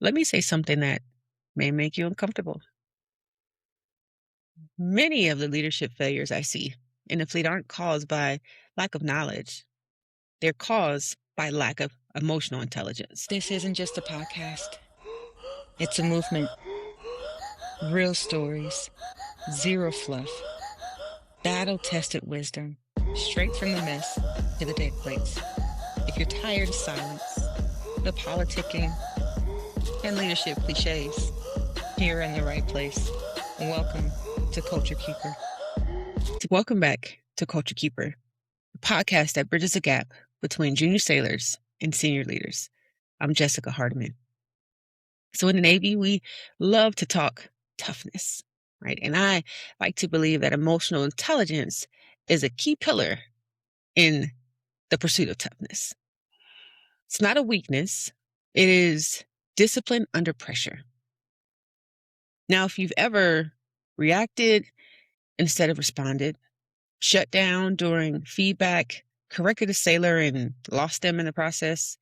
Let me say something that may make you uncomfortable. Many of the leadership failures I see in the fleet aren't caused by lack of knowledge, they're caused by lack of emotional intelligence. This isn't just a podcast, it's a movement. Real stories, zero fluff, battle tested wisdom, straight from the mess to the dead plates. If you're tired of silence, the politicking, and leadership cliches, you're in the right place. Welcome to CultureKeeper. Welcome back to CultureKeeper, the podcast that bridges the gap between junior sailors and senior leaders. I'm Jessica Hardemon. So in the Navy, we love to talk toughness, right? And I like to believe that emotional intelligence is a key pillar in the pursuit of toughness. It's not a weakness. It is discipline under pressure. Now, if you've ever reacted instead of responded, shut down during feedback, corrected a sailor and lost them in the process,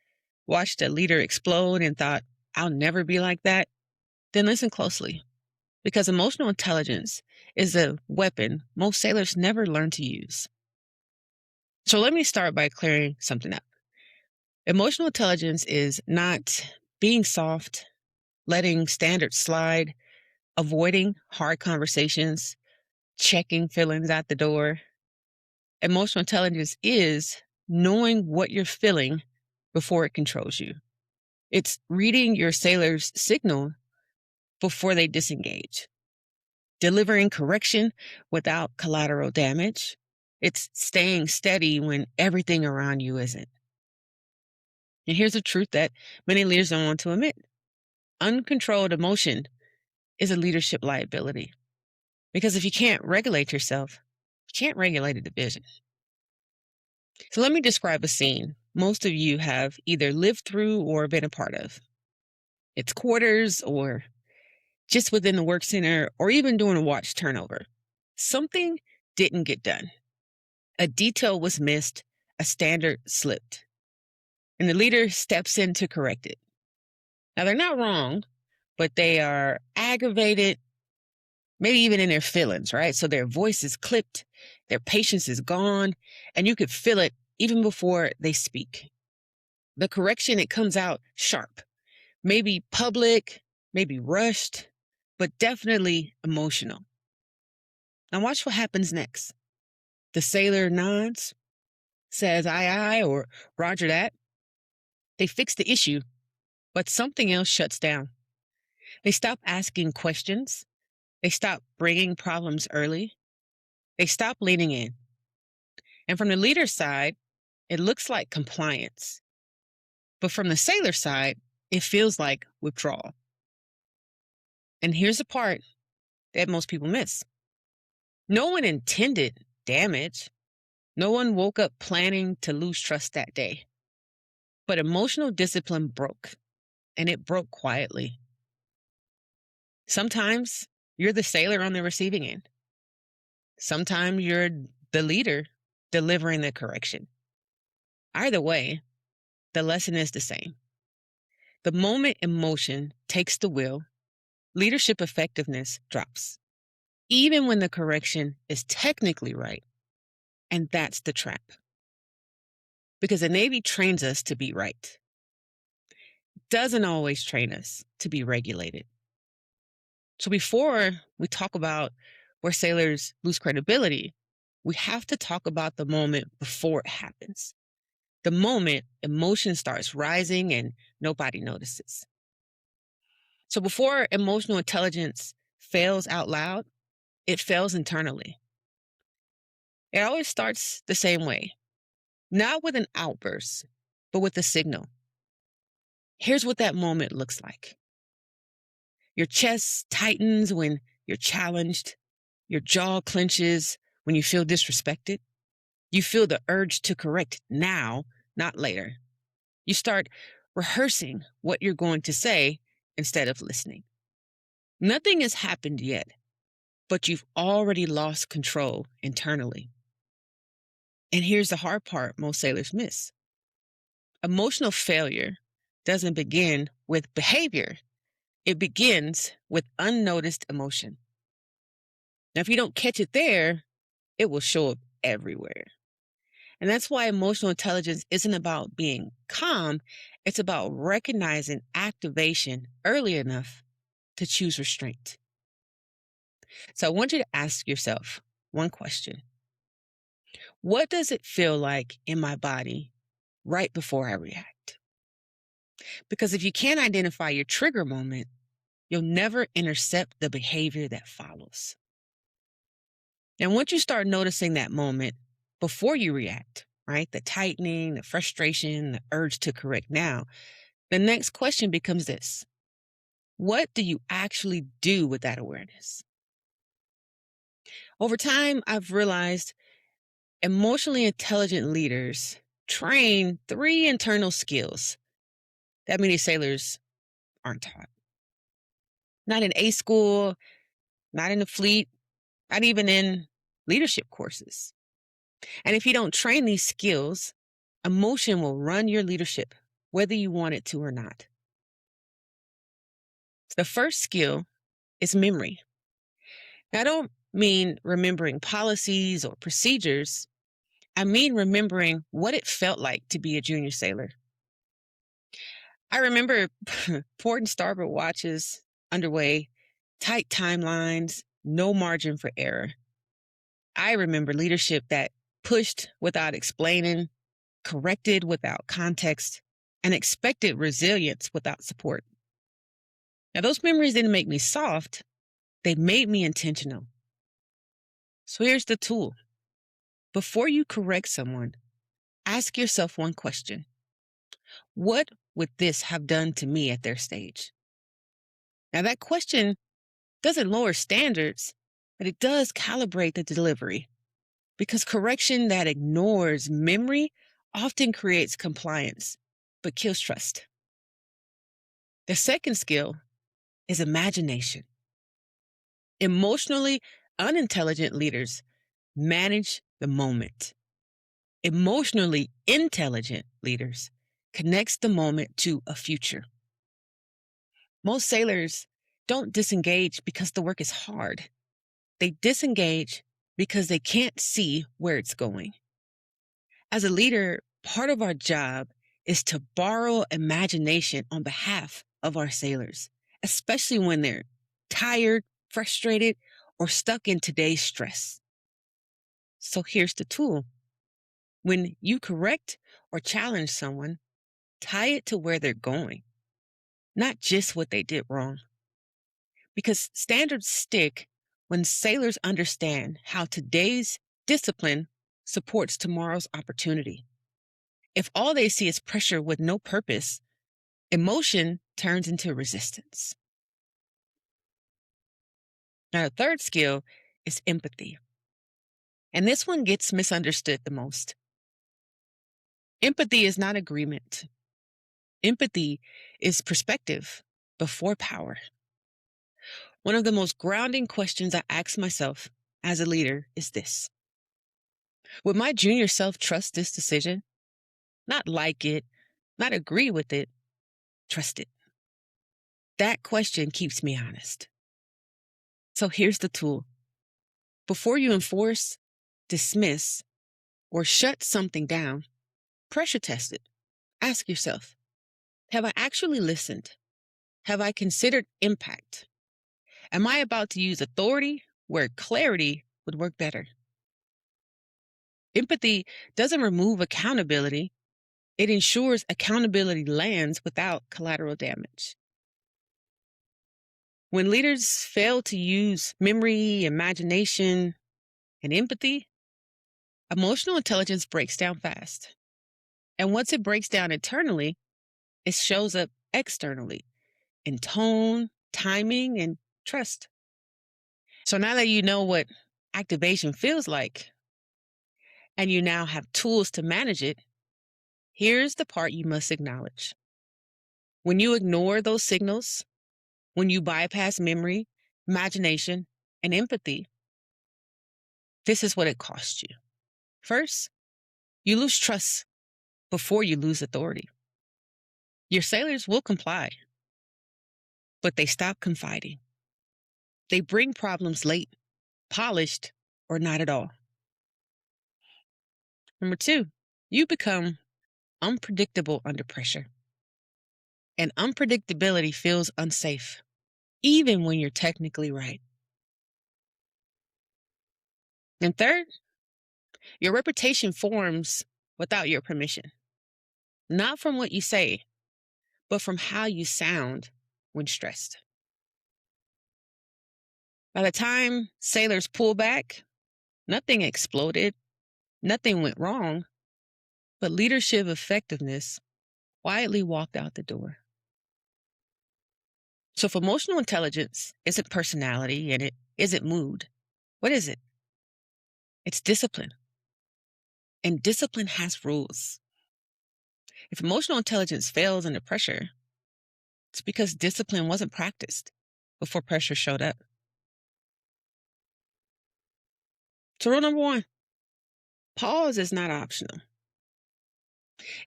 watched a leader explode and thought, I'll never be like that, then listen closely. Because emotional intelligence is a weapon most sailors never learn to use. So let me start by clearing something up. Emotional intelligence is not being soft, letting standards slide, avoiding hard conversations, checking feelings out the door. Emotional intelligence is knowing what you're feeling before it controls you. It's reading your sailor's signal before they disengage, delivering correction without collateral damage. It's staying steady when everything around you isn't. And here's a truth that many leaders don't want to admit. Uncontrolled emotion is a leadership liability. Because if you can't regulate yourself, you can't regulate a division. So let me describe a scene most of you have either lived through or been a part of. It's quarters or just within the work center or even during a watch turnover. Something didn't get done. A detail was missed, a standard slipped, and the leader steps in to correct it. Now, they're not wrong, but they are aggravated, maybe even in their feelings, right? So their voice is clipped, their patience is gone, and you could feel it even before they speak. The correction, it comes out sharp, maybe public, maybe rushed, but definitely emotional. Now watch what happens next. The sailor nods, says aye, or roger that. They fix the issue, but something else shuts down. They stop asking questions. They stop bringing problems early. They stop leaning in. And from the leader's side, it looks like compliance. But from the sailor side, it feels like withdrawal. And here's the part that most people miss. No one intended damage. No one woke up planning to lose trust that day. But emotional discipline broke, and it broke quietly. Sometimes you're the sailor on the receiving end. Sometimes you're the leader delivering the correction. Either way, the lesson is the same. The moment emotion takes the wheel, leadership effectiveness drops, even when the correction is technically right. And that's the trap. Because the Navy trains us to be right. It doesn't always train us to be regulated. So before we talk about where sailors lose credibility, we have to talk about the moment before it happens. The moment emotion starts rising and nobody notices. So before emotional intelligence fails out loud, it fails internally. It always starts the same way, not with an outburst, but with a signal. Here's what that moment looks like. Your chest tightens when you're challenged. Your jaw clenches when you feel disrespected. You feel the urge to correct now, not later. You start rehearsing what you're going to say instead of listening. Nothing has happened yet, but you've already lost control internally. And here's the hard part most sailors miss. Emotional failure doesn't begin with behavior. It begins with unnoticed emotion. Now, if you don't catch it there, it will show up everywhere. And that's why emotional intelligence isn't about being calm, it's about recognizing activation early enough to choose restraint. So I want you to ask yourself one question. What does it feel like in my body right before I react? Because if you can't identify your trigger moment, you'll never intercept the behavior that follows. And once you start noticing that moment before you react, right? The tightening, the frustration, the urge to correct now, the next question becomes this: what do you actually do with that awareness? Over time, I've realized emotionally intelligent leaders train three internal skills that many sailors aren't taught. Not in A school, not in the fleet, not even in leadership courses. And if you don't train these skills, emotion will run your leadership, whether you want it to or not. The first skill is memory. Now, I don't mean remembering policies or procedures. I mean remembering what it felt like to be a junior sailor. I remember port and starboard watches underway, tight timelines, no margin for error. I remember leadership that pushed without explaining, corrected without context, and expected resilience without support. Now, those memories didn't make me soft, they made me intentional. So here's the tool. Before you correct someone, ask yourself one question: what would this have done to me at their stage? Now, that question doesn't lower standards, but it does calibrate the delivery, because correction that ignores memory often creates compliance, but kills trust. The second skill is imagination. Emotionally unintelligent leaders manage the moment. Emotionally intelligent leaders connects the moment to a future. Most sailors don't disengage because the work is hard. They disengage because they can't see where it's going. As a leader, part of our job is to borrow imagination on behalf of our sailors, especially when they're tired, frustrated, or stuck in today's stress. So here's the tool. When you correct or challenge someone, tie it to where they're going, not just what they did wrong. Because standards stick when sailors understand how today's discipline supports tomorrow's opportunity. If all they see is pressure with no purpose, emotion turns into resistance. Now, the third skill is empathy. And this one gets misunderstood the most. Empathy is not agreement. Empathy is perspective before power. One of the most grounding questions I ask myself as a leader is this: would my junior self trust this decision? Not like it, not agree with it, trust it. That question keeps me honest. So here's the tool. Before you enforce, dismiss, or shut something down, pressure test it. Ask yourself, have I actually listened? Have I considered impact? Am I about to use authority where clarity would work better? Empathy doesn't remove accountability. It ensures accountability lands without collateral damage. When leaders fail to use memory, imagination, and empathy, emotional intelligence breaks down fast. And once it breaks down internally, it shows up externally in tone, timing, and trust. So now that you know what activation feels like, and you now have tools to manage it, here's the part you must acknowledge. When you ignore those signals, when you bypass memory, imagination, and empathy, this is what it costs you. First, you lose trust before you lose authority. Your sailors will comply, but they stop confiding. They bring problems late, polished, or not at all. Number 2, you become unpredictable under pressure. And unpredictability feels unsafe, even when you're technically right. And third, your reputation forms without your permission. Not from what you say, but from how you sound when stressed. By the time sailors pull back, nothing exploded, nothing went wrong, but leadership effectiveness quietly walked out the door. So if emotional intelligence isn't personality and it isn't mood, what is it? It's discipline. And discipline has rules. If emotional intelligence fails under pressure, it's because discipline wasn't practiced before pressure showed up. So rule number 1, pause is not optional.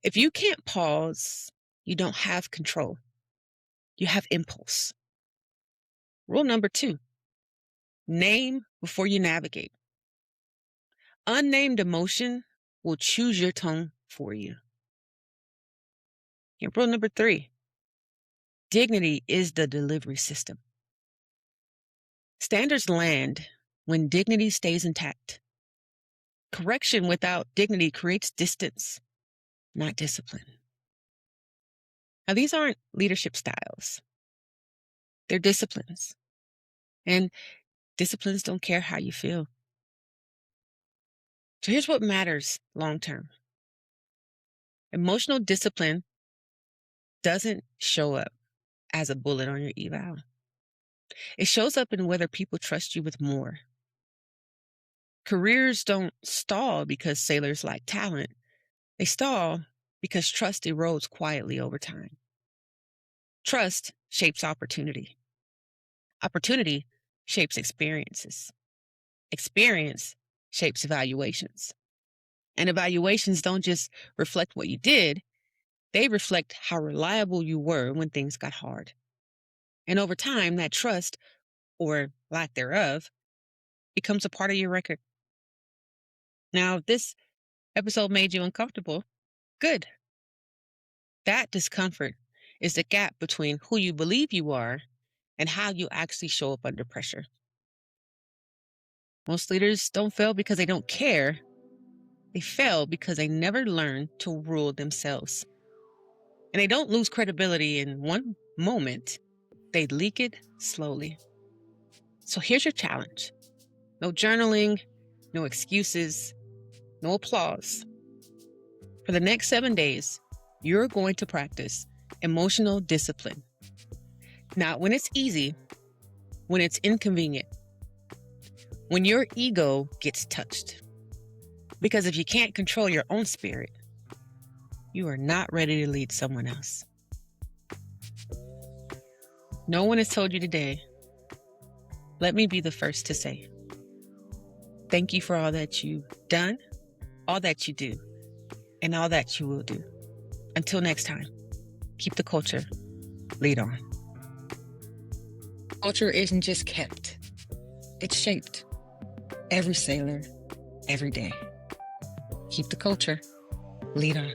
If you can't pause, you don't have control. You have impulse. Rule number 2, name before you navigate. Unnamed emotion will choose your tone for you. And rule number 3, dignity is the delivery system. Standards land when dignity stays intact. Correction without dignity creates distance, not discipline. Now, these aren't leadership styles. They're disciplines. And disciplines don't care how you feel. So here's what matters long term. Emotional discipline doesn't show up as a bullet on your eval. It shows up in whether people trust you with more. Careers don't stall because sailors lack talent. They stall because trust erodes quietly over time. Trust shapes opportunity. Opportunity shapes experiences. Experience shapes evaluations. And evaluations don't just reflect what you did, they reflect how reliable you were when things got hard. And over time, that trust, or lack thereof, becomes a part of your record. Now, if this episode made you uncomfortable, good. That discomfort is the gap between who you believe you are and how you actually show up under pressure. Most leaders don't fail because they don't care. They fail because they never learn to rule themselves. And they don't lose credibility in one moment. They leak it slowly. So here's your challenge. No journaling, no excuses, no applause. For the next 7 days, you're going to practice emotional discipline. Not when it's easy, when it's inconvenient, when your ego gets touched. Because if you can't control your own spirit, you are not ready to lead someone else. No one has told you today. Let me be the first to say, thank you for all that you've done, all that you do, and all that you will do. Until next time, keep the culture, lead on. Culture isn't just kept, it's shaped. Every sailor, every day. Keep the culture, lead on.